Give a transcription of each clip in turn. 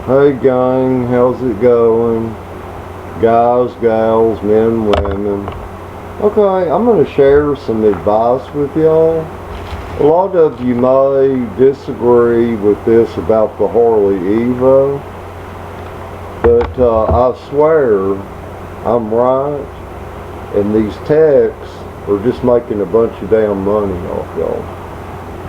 Hey gang, how's it going? Guys, gals, men, women. Okay, I'm going to share some advice with y'all. A lot of you may disagree with this about the Harley Evo, but I swear I'm right, and these techs are just making a bunch of damn money off y'all.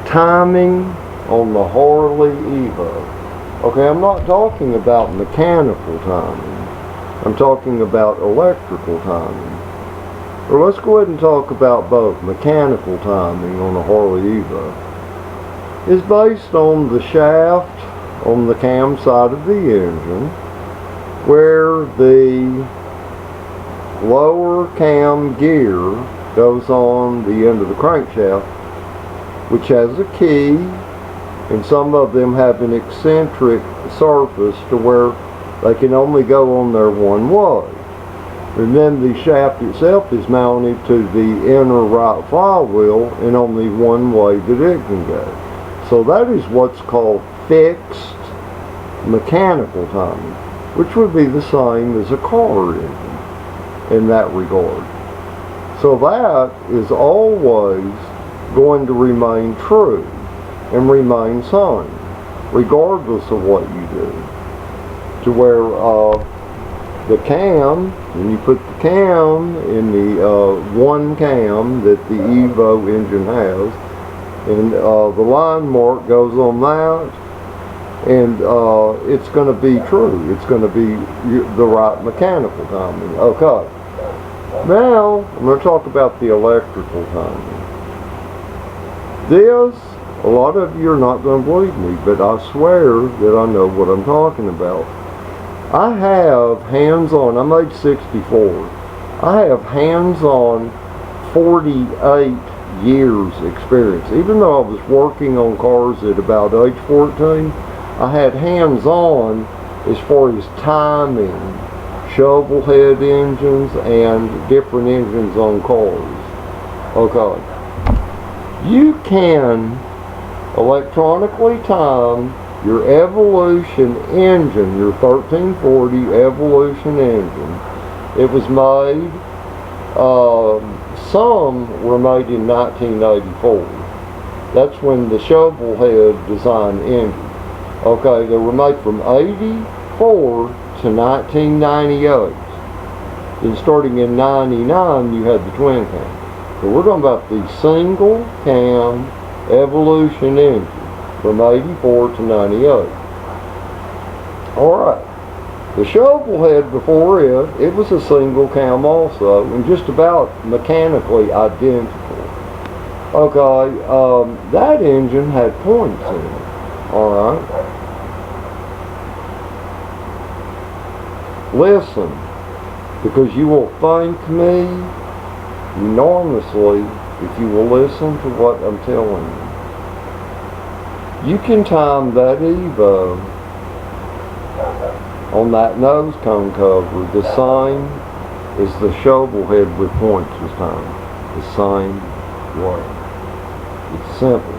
Timing on the Harley Evo. Okay, I'm not talking about mechanical timing. I'm talking about electrical timing. Or let's go ahead and talk about both. Mechanical timing on a Harley Evo is based on the shaft on the cam side of the engine, where the lower cam gear goes on the end of the crankshaft, which has a key, and some of them have an eccentric surface to where they can only go on there one way. And then the shaft itself is mounted to the inner right flywheel in only one way that it can go. So that is what's called fixed mechanical timing, which would be the same as a car engine in that regard. So that is always going to remain true and remain same, regardless of what you do. To where the cam, when you put the cam in the one cam that the Evo engine has, and the line mark goes on that, and it's going to be true. It's going to be the right mechanical timing. Okay. Now, I'm going to talk about the electrical timing. This, a lot of you are not going to believe me, but I swear that I know what I'm talking about. I have hands-on, I'm age 64, I have hands-on 48 years experience. Even though I was working on cars at about age 14, I had hands-on as far as timing, shovel head engines, and different engines on cars. Okay. You can electronically time your Evolution engine, your 1340 Evolution engine. It was made, some were made in 1984. That's when the shovel head design ended. Okay, they were made from 84 to 1998. Then starting in 99, you had the twin cam. So we're talking about the single cam Evolution engine from 84 to 98. Alright. The shovel head before it was a single cam also, and just about mechanically identical. Okay, that engine had points in it. Alright. Listen, because you will thank me enormously if you will listen to what I'm telling you. You can time that Evo on that nose cone cover the same as the shovel head with points was timed. The same way. It's simple.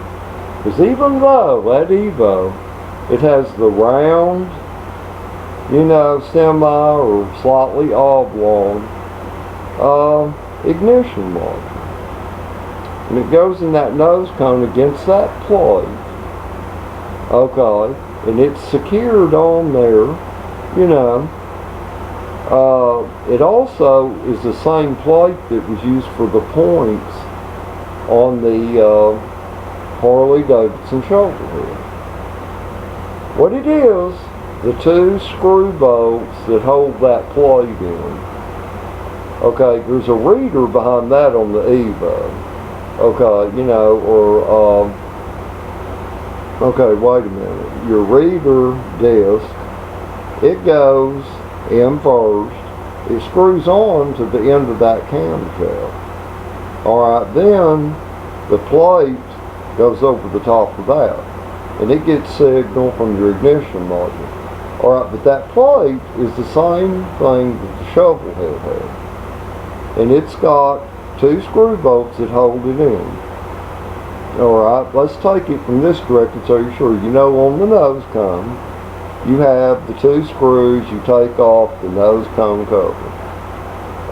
Because even though that Evo, it has the round, semi or slightly oblong ignition module. And it goes in that nose cone against that plate. Okay, and it's secured on there, it also is the same plate that was used for the points on the Harley Davidson shovel head. What it is, the two screw bolts that hold that plate in. Okay, there's a reader behind that on the Evo. Okay, okay, wait a minute. Your reader disc, it goes in first. It screws on to the end of that camshaft. Alright, then the plate goes over the top of that. And it gets signal from your ignition module. Alright, but that plate is the same thing that the shovel head has. And it's got two screw bolts that hold it in. Alright, let's take it from this direction so you're sure. On the nose cone, you have the 2 screws, you take off the nose cone cover.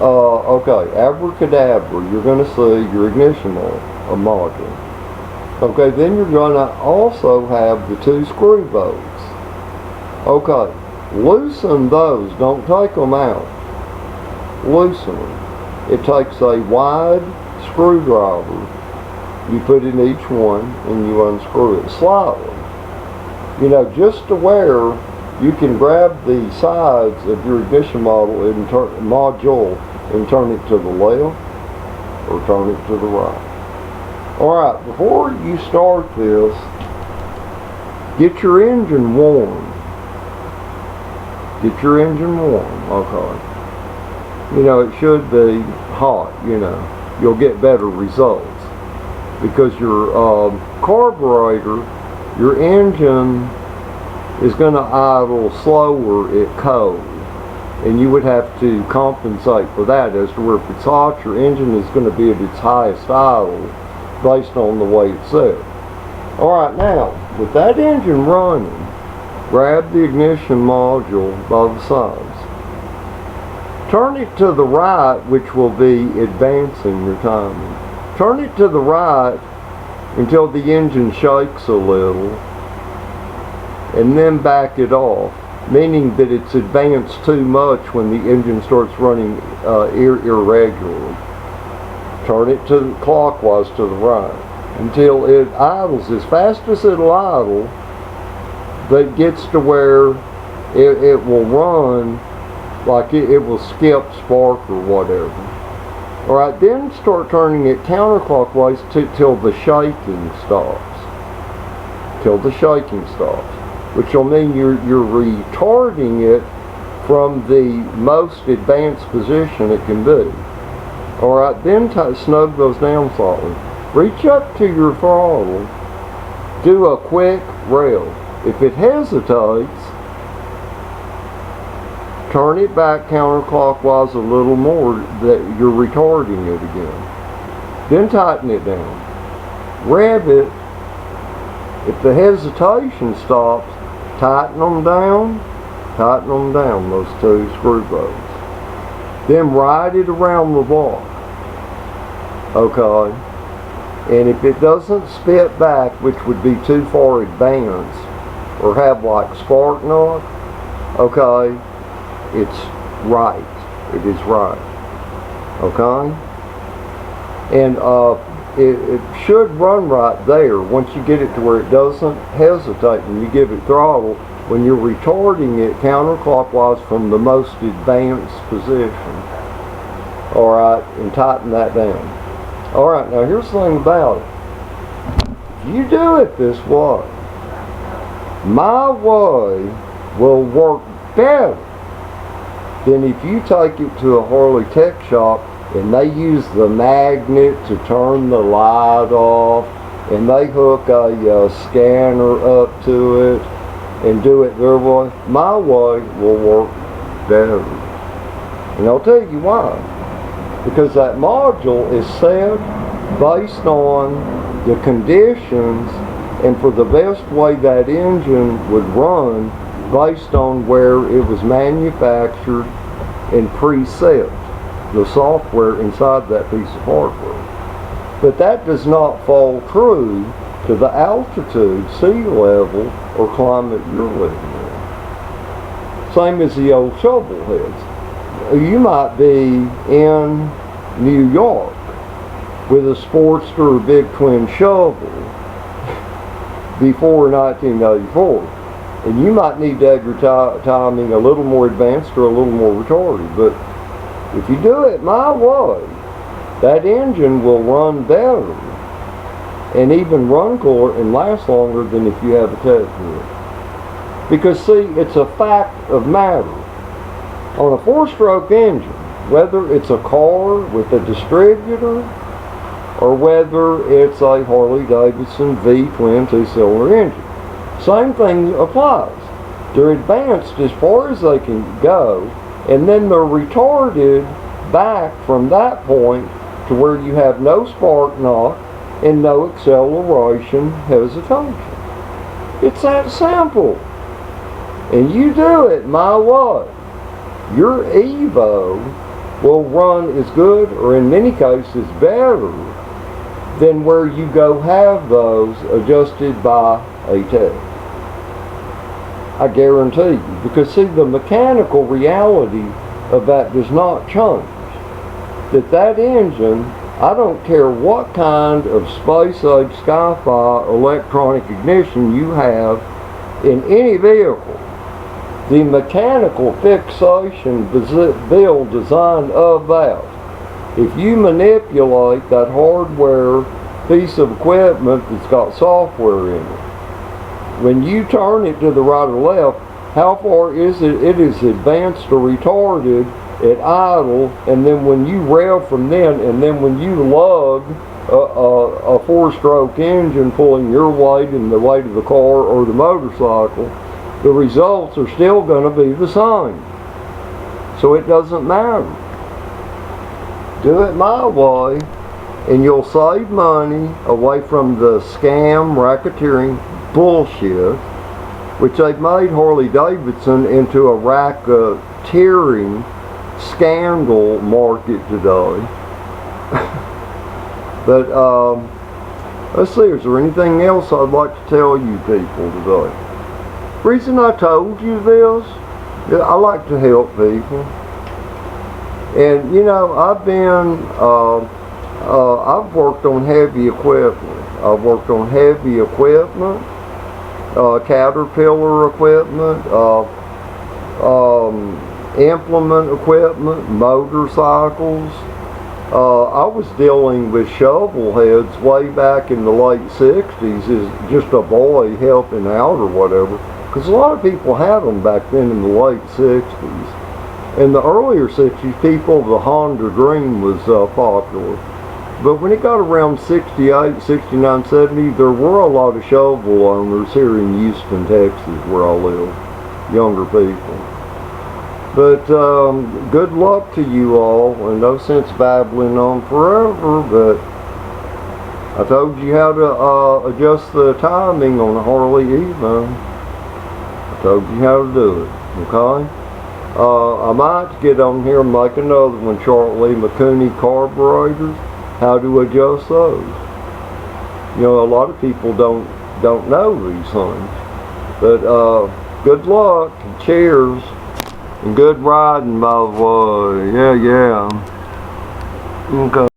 Okay, abracadabra, you're going to see your ignition module. Okay, then you're going to also have the 2 screw bolts. Okay, loosen those, don't take them out. Loosen them. It takes a wide screwdriver, you put in each one, and you unscrew it slightly. You know, just to where you can grab the sides of your ignition module and turn it to the left or turn it to the right. Alright, before you start this, get your engine warm. Get your engine warm, okay. You know, it should be hot, you know. You'll get better results. Because your carburetor, your engine is going to idle slower at cold. And you would have to compensate for that, as to where if it's hot, your engine is going to be at its highest idle based on the way it's set. Alright, now, with that engine running, grab the ignition module by the sides. Turn it to the right, which will be advancing your timing. Turn it to the right until the engine shakes a little, and then back it off, meaning that it's advanced too much when the engine starts running irregularly. Turn it to clockwise to the right until it idles as fast as it'll idle, but gets to where it will run like it will skip spark or whatever. Alright, then start turning it counterclockwise till the shaking stops. Till the shaking stops. Which will mean you're retarding it from the most advanced position it can be. Alright, then snug those down slightly. Reach up to your throttle. Do a quick rev. If it hesitates, turn it back counterclockwise a little more, that you're retarding it again. Then tighten it down. Rev it. If the hesitation stops, tighten them down, those 2 screw bolts. Then ride it around the block. Okay? And if it doesn't spit back, which would be too far advanced, or have like spark knock, okay, it's right. It is right. Okay? And it should run right there once you get it to where it doesn't hesitate and you give it throttle when you're retarding it counterclockwise from the most advanced position. Alright, and tighten that down. Alright, now here's the thing about it. If you do it this way, my way will work better than if you take it to a Harley tech shop and they use the magnet to turn the light off, and they hook a scanner up to it and do it their way. My way will work better. And I'll tell you why. Because that module is set based on the conditions and for the best way that engine would run based on where it was manufactured and preset. The software inside that piece of hardware. But that does not fall true to the altitude, sea level, or climate you're living in. Same as the old shovel heads. You might be in New York with a Sportster or Big Twin shovel before 1984. And you might need timing a little more advanced or a little more retarded. But if you do it my way, that engine will run better and even run cooler and last longer than if you have a tech to it. Because see, it's a fact of matter. On a 4-stroke engine, whether it's a car with a distributor or whether it's a Harley Davidson V-twin 2-cylinder engine, same thing applies. They're advanced as far as they can go, and then they're retarded back from that point to where you have no spark knock and no acceleration hesitation. It's that simple. and you do it my way, your Evo will run as good, or in many cases better, than where you go have those adjusted by a tech. I guarantee you. Because see, the mechanical reality of that does not change. That engine, I don't care what kind of space-age sci-fi electronic ignition you have in any vehicle, the mechanical fixation build design of that, if you manipulate that hardware piece of equipment that's got software in it, when you turn it to the right or left, how far is it? It is advanced or retarded at idle, and then when you rev from then, and then when you lug a four-stroke engine pulling your weight and the weight of the car or the motorcycle, the results are still going to be the same. So it doesn't matter. Do it my way, and you'll save money away from the scam, racketeering bullshit, which they've made Harley Davidson into a racketeering scandal market today. But let's see, is there anything else I'd like to tell you people today? Reason I told you this, I like to help people. And you know, I've worked on heavy equipment. I've worked on heavy equipment, Caterpillar equipment, implement equipment, motorcycles. I was dealing with shovel heads way back in the late 60s as just a boy helping out or whatever. Because a lot of people had them back then in the late 60s. In the earlier 60s, the Honda Dream was popular. But when it got around 68, 69, 70, there were a lot of shovel owners here in Houston, Texas, where I live. Younger people. But good luck to you all, and no sense babbling on forever, but I told you how to adjust the timing on a Harley Evo. I told you how to do it, okay? I might get on here and make another one shortly, McCooney carburetors, how to adjust those. You know, a lot of people don't know these things. But good luck, and cheers. And good riding, by the way. Yeah. Okay.